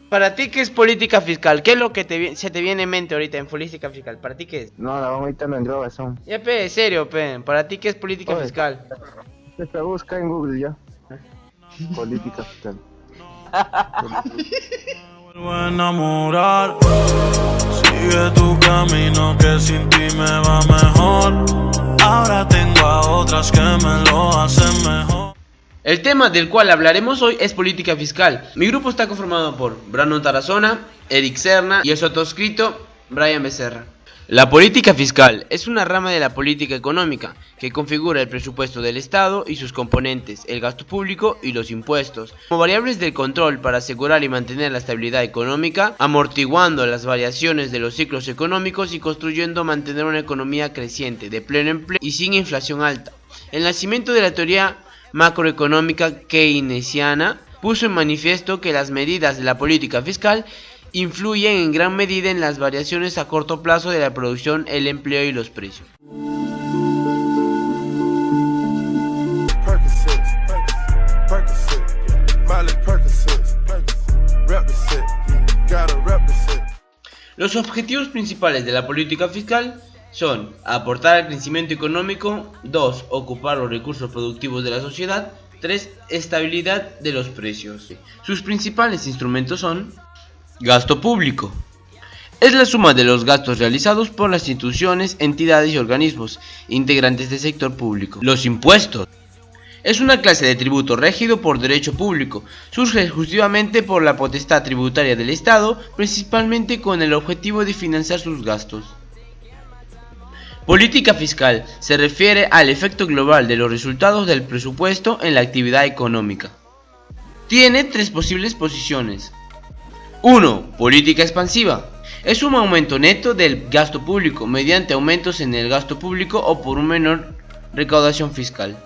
Para ti, ¿qué es política fiscal? ¿Qué es lo que se te viene en mente ahorita en política fiscal? ¿Para ti qué es? No, la vamos ahorita en drogas son. Ya, pe, serio, pe. ¿Para ti qué es política Oye, fiscal? se busca en Google ya. Política fiscal. Vuelvo a enamorar. Sigue tu camino que sin ti me va mejor. Ahora tengo a otras que me lo hacen mejor. El tema del cual hablaremos hoy es política fiscal. Mi grupo está conformado por Brandon Tarazona, Eric Serna y el sotoscrito Brian Becerra. La política fiscal es una rama de la política económica que configura el presupuesto del Estado y sus componentes, el gasto público y los impuestos, como variables del control para asegurar y mantener la estabilidad económica, amortiguando las variaciones de los ciclos económicos y construyendo mantener una economía creciente, de pleno empleo y sin inflación alta. El nacimiento de la teoría macroeconómica keynesiana puso en manifiesto que las medidas de la política fiscal influyen en gran medida en las variaciones a corto plazo de la producción, el empleo y los precios. Los objetivos principales de la política fiscal son aportar al crecimiento económico, 2. Ocupar los recursos productivos de la sociedad, 3. Estabilidad de los precios. Sus principales instrumentos son: gasto público. Es la suma de los gastos realizados por las instituciones, entidades y organismos integrantes del sector público. Los impuestos. Es una clase de tributo regido por derecho público. Surge exclusivamente por la potestad tributaria del Estado, principalmente con el objetivo de financiar sus gastos. Política fiscal se refiere al efecto global de los resultados del presupuesto en la actividad económica. Tiene tres posibles posiciones. 1. Política expansiva. Es un aumento neto del gasto público mediante aumentos en el gasto público o por una menor recaudación fiscal.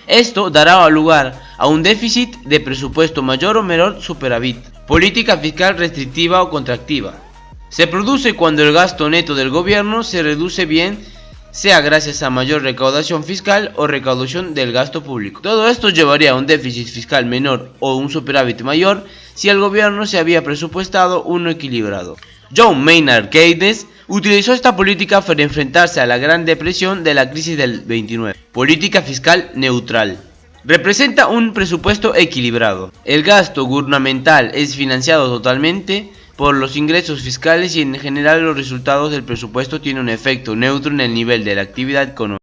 Esto dará lugar a un déficit de presupuesto mayor o menor superávit. Política fiscal restrictiva o contractiva. Se produce cuando el gasto neto del gobierno se reduce, bien sea gracias a mayor recaudación fiscal o recaudación del gasto público. Todo esto llevaría a un déficit fiscal menor o un superávit mayor si el gobierno se había presupuestado uno equilibrado. John Maynard Keynes utilizó esta política para enfrentarse a la Gran Depresión de la crisis del 29. Política fiscal neutral. Representa un presupuesto equilibrado. El gasto gubernamental es financiado totalmente por los ingresos fiscales y en general los resultados del presupuesto tienen un efecto neutro en el nivel de la actividad económica.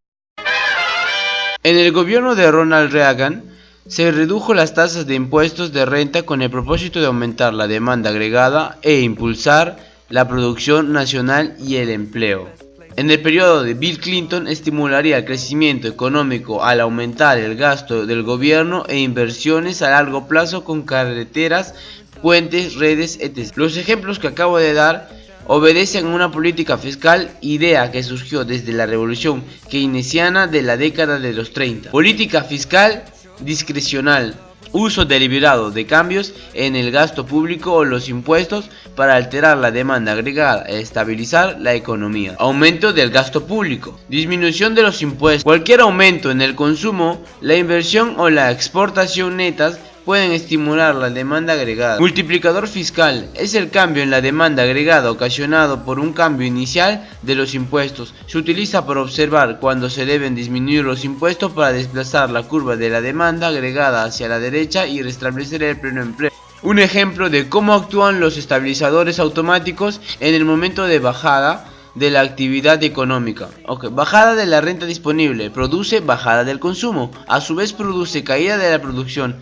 En el gobierno de Ronald Reagan se redujo las tasas de impuestos de renta con el propósito de aumentar la demanda agregada e impulsar la producción nacional y el empleo. En el periodo de Bill Clinton estimularía el crecimiento económico al aumentar el gasto del gobierno e inversiones a largo plazo con carreteras, puentes, redes, etc. Los ejemplos que acabo de dar obedecen a una política fiscal, idea que surgió desde la revolución keynesiana de la década de los 30. Política fiscal discrecional. Uso deliberado de cambios en el gasto público o los impuestos para alterar la demanda agregada e estabilizar la economía. Aumento del gasto público. Disminución de los impuestos. Cualquier aumento en el consumo, la inversión o la exportación netas pueden estimular la demanda agregada. Multiplicador fiscal. Es el cambio en la demanda agregada ocasionado por un cambio inicial de los impuestos. Se utiliza para observar cuándo se deben disminuir los impuestos para desplazar la curva de la demanda agregada hacia la derecha y restablecer el pleno empleo. Un ejemplo de cómo actúan los estabilizadores automáticos en el momento de bajada de la actividad económica. Bajada de la renta disponible produce bajada del consumo, a su vez produce caída de la producción,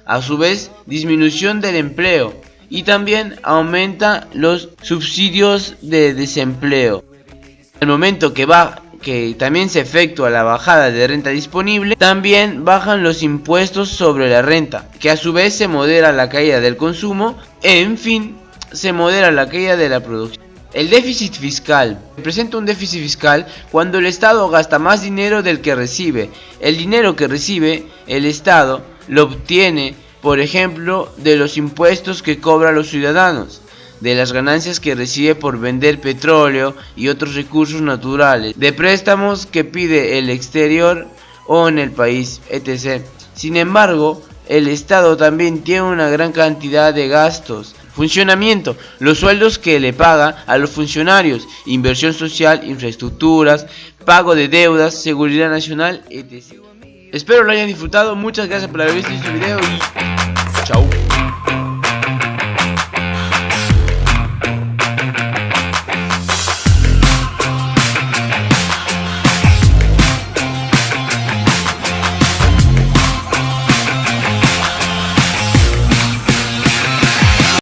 a su vez disminución del empleo y también aumenta los subsidios de desempleo. En el momento que también se efectúa la bajada de renta disponible, también bajan los impuestos sobre la renta, que a su vez se modera la caída del consumo, en fin, se modera la caída de la producción. El déficit fiscal. Representa un déficit fiscal cuando el Estado gasta más dinero del que recibe. El dinero que recibe el Estado lo obtiene, por ejemplo, de los impuestos que cobran los ciudadanos, de las ganancias que recibe por vender petróleo y otros recursos naturales, de préstamos que pide el exterior o en el país, etc. Sin embargo, el Estado también tiene una gran cantidad de gastos Funcionamiento: los sueldos que le paga a los funcionarios, inversión social, infraestructuras, pago de deudas, seguridad nacional, etc. Espero lo hayan disfrutado, muchas gracias por haber visto este video y chao.